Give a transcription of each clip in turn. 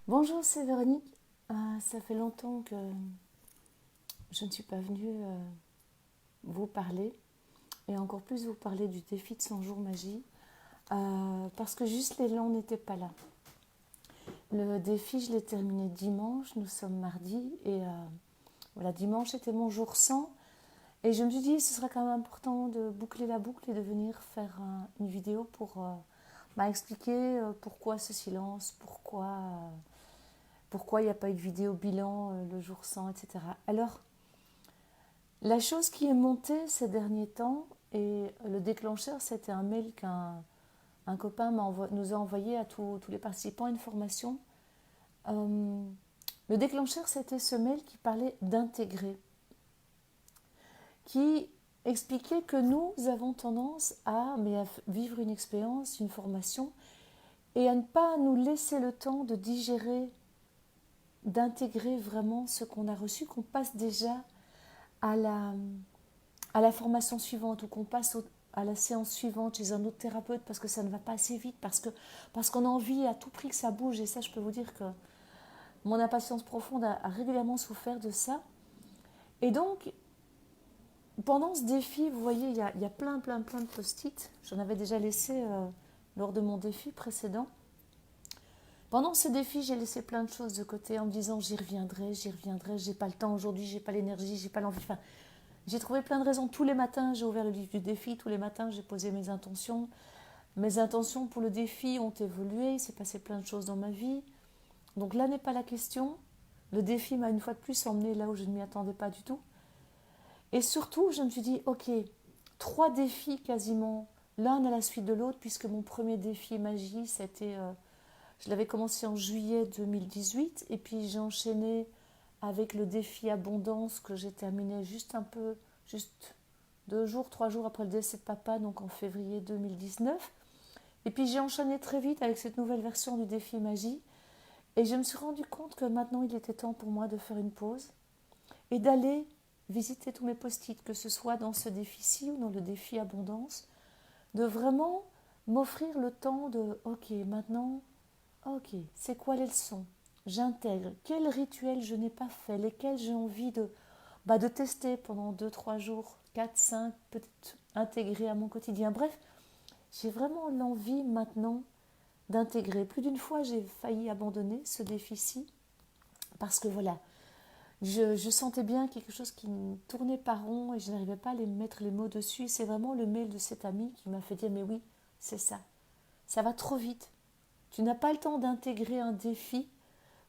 Bonjour, c'est Véronique. Ça fait longtemps que je ne suis pas venue vous parler et encore plus vous parler du défi de 100 jours magie parce que juste l'élan n'était pas là. Le défi, je l'ai terminé dimanche, nous sommes mardi et voilà, dimanche était mon jour 100 et je me suis dit ce serait quand même important de boucler la boucle et de venir faire une vidéo pour expliquer pourquoi ce silence, pourquoi il n'y a pas eu de vidéo bilan le jour 100, etc. Alors, la chose qui est montée ces derniers temps, et le déclencheur, c'était un mail qu'un copain nous a envoyé à tous les participants, une formation. Le déclencheur, c'était ce mail qui parlait d'intégrer, qui expliquait que nous avons tendance à vivre une expérience, une formation, et à ne pas nous laisser le temps de digérer, d'intégrer vraiment ce qu'on a reçu, qu'on passe déjà à la formation suivante ou qu'on passe à la séance suivante chez un autre thérapeute parce que ça ne va pas assez vite, parce qu'on a envie à tout prix que ça bouge. Et ça, je peux vous dire que mon impatience profonde a régulièrement souffert de ça. Et donc, pendant ce défi, vous voyez, il y a plein de post-it. J'en avais déjà laissé lors de mon défi précédent. Pendant ce défi, j'ai laissé plein de choses de côté en me disant j'y reviendrai, j'ai pas le temps aujourd'hui, j'ai pas l'énergie, j'ai pas l'envie. Enfin, j'ai trouvé plein de raisons. Tous les matins, j'ai ouvert le livre du défi. Tous les matins, j'ai posé mes intentions. Mes intentions pour le défi ont évolué. Il s'est passé plein de choses dans ma vie. Donc là n'est pas la question. Le défi m'a une fois de plus emmené là où je ne m'y attendais pas du tout. Et surtout, je me suis dit, ok, 3 défis quasiment, l'un à la suite de l'autre, puisque mon premier défi magie, je l'avais commencé en juillet 2018, et puis j'ai enchaîné avec le défi abondance que j'ai terminé juste 3 jours après le décès de papa, donc en février 2019. Et puis j'ai enchaîné très vite avec cette nouvelle version du défi magie. Et je me suis rendu compte que maintenant il était temps pour moi de faire une pause et d'aller visiter tous mes post-it, que ce soit dans ce défi-ci ou dans le défi abondance, de vraiment m'offrir le temps de ok, maintenant, ok, c'est quoi les leçons? J'intègre. Quels rituels je n'ai pas fait, lesquels j'ai envie de tester pendant 2, 3 jours, 4, 5, peut-être intégrer à mon quotidien. Bref, j'ai vraiment l'envie maintenant d'intégrer. Plus d'une fois, j'ai failli abandonner ce défi-ci parce que voilà, je sentais bien quelque chose qui me tournait pas rond et je n'arrivais pas à mettre les mots dessus. C'est vraiment le mail de cet ami qui m'a fait dire mais oui, c'est ça. Ça va trop vite. Tu n'as pas le temps d'intégrer un défi,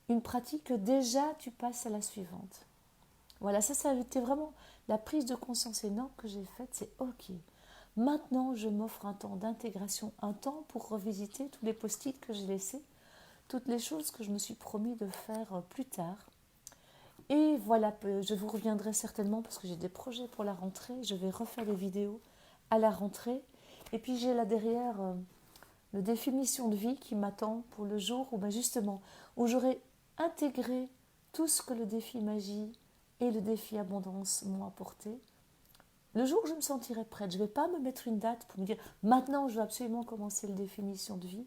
une pratique que déjà tu passes à la suivante. Voilà, ça a été vraiment la prise de conscience énorme que j'ai faite. C'est ok. Maintenant, je m'offre un temps d'intégration, un temps pour revisiter tous les post-it que j'ai laissés, toutes les choses que je me suis promis de faire plus tard. Et voilà, je vous reviendrai certainement parce que j'ai des projets pour la rentrée. Je vais refaire des vidéos à la rentrée. Et puis j'ai là derrière le défi mission de vie qui m'attend pour le jour où justement, où j'aurai intégré tout ce que le défi magie et le défi abondance m'ont apporté. Le jour où je me sentirai prête, je ne vais pas me mettre une date pour me dire maintenant je vais absolument commencer le défi mission de vie.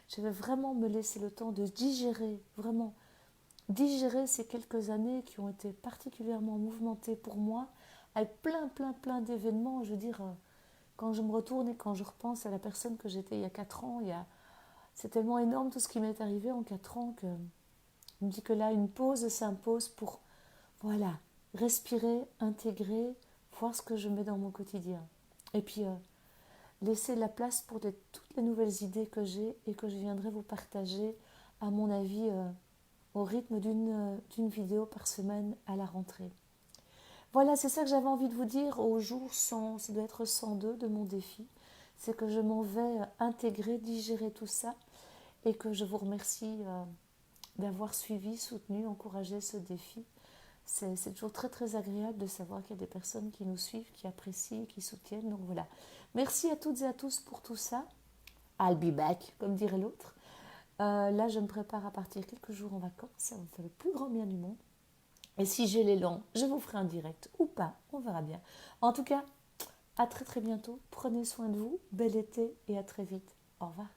Je vais vraiment me laisser le temps de digérer, vraiment digérer ces quelques années qui ont été particulièrement mouvementées pour moi, avec plein d'événements. Je veux dire, quand je me retourne et quand je repense à la personne que j'étais il y a 4 ans, c'est tellement énorme tout ce qui m'est arrivé en 4 ans que je me dis que là, une pause s'impose pour, voilà, respirer, intégrer, voir ce que je mets dans mon quotidien. Et puis, laisser la place pour toutes les nouvelles idées que j'ai et que je viendrai vous partager, à mon avis, au rythme d'une vidéo par semaine à la rentrée. Voilà, c'est ça que j'avais envie de vous dire au jour 100, ça doit être 102 de mon défi. C'est que je m'en vais intégrer, digérer tout ça et que je vous remercie d'avoir suivi, soutenu, encouragé ce défi. C'est toujours très agréable de savoir qu'il y a des personnes qui nous suivent, qui apprécient, qui soutiennent. Donc voilà. Merci à toutes et à tous pour tout ça. I'll be back, comme dirait l'autre. Là, je me prépare à partir quelques jours en vacances. Ça va me faire le plus grand bien du monde. Et si j'ai l'élan, je vous ferai un direct ou pas. On verra bien. En tout cas, à très bientôt. Prenez soin de vous. Bel été et à très vite. Au revoir.